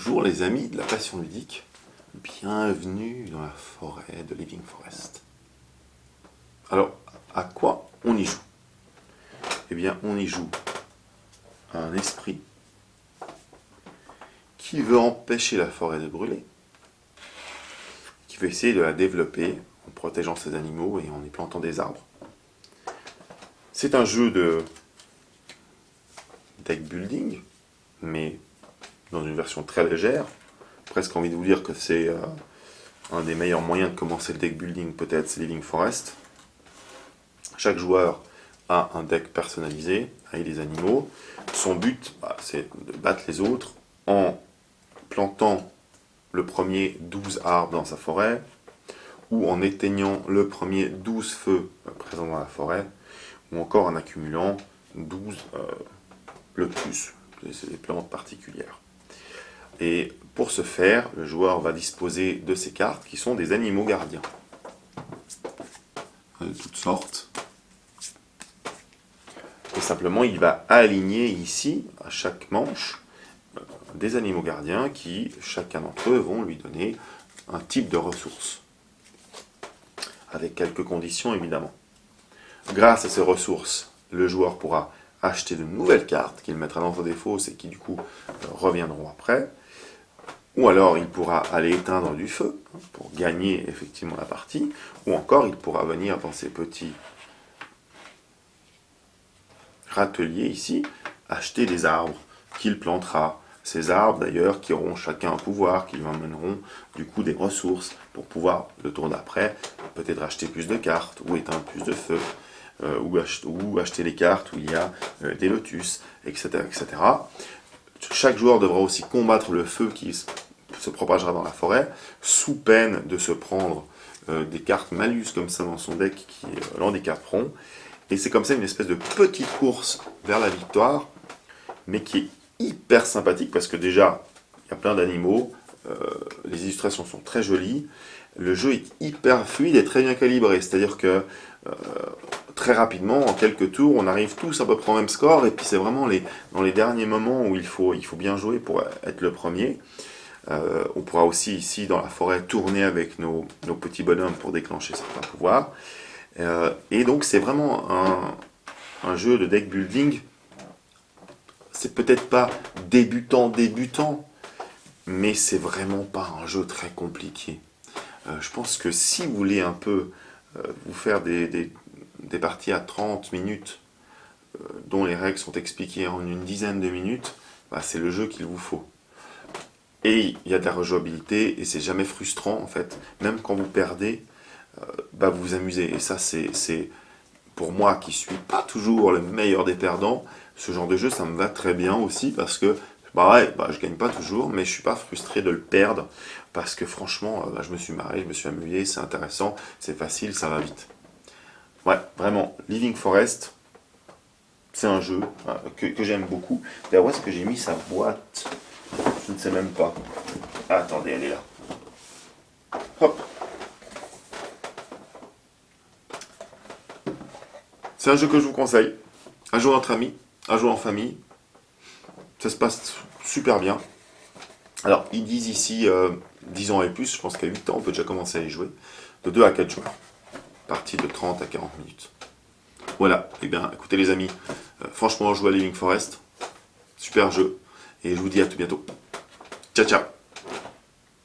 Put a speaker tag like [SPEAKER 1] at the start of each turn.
[SPEAKER 1] Bonjour les amis de la passion ludique, bienvenue dans la forêt de Living Forest. Alors, à quoi on y joue? Eh bien, on y joue à un esprit qui veut empêcher la forêt de brûler, qui veut essayer de la développer en protégeant ses animaux et en y plantant des arbres. C'est un jeu de deck building, mais dans une version très légère. Presque envie de vous dire que c'est un des meilleurs moyens de commencer le deck building, peut-être, c'est Living Forest. Chaque joueur a un deck personnalisé avec des animaux. Son but, c'est de battre les autres en plantant le premier 12 arbres dans sa forêt, ou en éteignant le premier 12 feux présents dans la forêt, ou encore en accumulant 12 lotus, c'est des plantes particulières. Et pour ce faire, le joueur va disposer de ces cartes qui sont des animaux gardiens. De toutes sortes. Et simplement, il va aligner ici, à chaque manche, des animaux gardiens qui, chacun d'entre eux, vont lui donner un type de ressources. Avec quelques conditions, évidemment. Grâce à ces ressources, le joueur pourra acheter de nouvelles cartes qu'il mettra dans des fosses et qui, du coup, reviendront après. Ou alors il pourra aller éteindre du feu pour gagner effectivement la partie, ou encore il pourra venir dans ces petits râteliers ici, acheter des arbres qu'il plantera. Ces arbres d'ailleurs qui auront chacun un pouvoir, qui lui emmèneront du coup des ressources pour pouvoir le tour d'après peut-être acheter plus de cartes, ou éteindre plus de feux, ou acheter les cartes où il y a des lotus, etc., etc. Chaque joueur devra aussi combattre le feu qui se propagera dans la forêt, sous peine de se prendre des cartes malus comme ça dans son deck qui l'handicaperont. Et c'est comme ça une espèce de petite course vers la victoire, mais qui est hyper sympathique parce que déjà, il y a plein d'animaux, les illustrations sont très jolies, le jeu est hyper fluide et très bien calibré, c'est-à-dire que très rapidement, en quelques tours, on arrive tous à peu près au même score, et puis c'est vraiment dans les derniers moments où il faut bien jouer pour être le premier. On pourra aussi ici dans la forêt tourner avec nos petits bonhommes pour déclencher certains pouvoirs. Et donc c'est vraiment un jeu de deck building. C'est peut-être pas débutant, mais c'est vraiment pas un jeu très compliqué. Je pense que si vous voulez un peu vous faire des parties à 30 minutes, dont les règles sont expliquées en une dizaine de minutes, c'est le jeu qu'il vous faut. Et il y a de la rejouabilité, et c'est jamais frustrant en fait. Même quand vous perdez, vous vous amusez. Et ça, c'est pour moi qui suis pas toujours le meilleur des perdants, ce genre de jeu, ça me va très bien aussi, parce que je gagne pas toujours, mais je suis pas frustré de le perdre, parce que franchement, je me suis marré, je me suis amusé, c'est intéressant, c'est facile, ça va vite. Ouais, vraiment, Living Forest, c'est un jeu que j'aime beaucoup. D'ailleurs, où est-ce que j'ai mis sa boîte? Je ne sais même pas. Ah, attendez, elle est là. Hop. C'est un jeu que je vous conseille. À jouer entre amis, à jouer en famille. Ça se passe super bien. Alors, ils disent ici 10 ans et plus. Je pense qu'à 8 ans, on peut déjà commencer à y jouer. De 2 à 4 joueurs. Partie de 30 à 40 minutes. Voilà. Eh bien, écoutez les amis, franchement, jouez à Living Forest. Super jeu. Et je vous dis à tout bientôt. Ciao, ciao.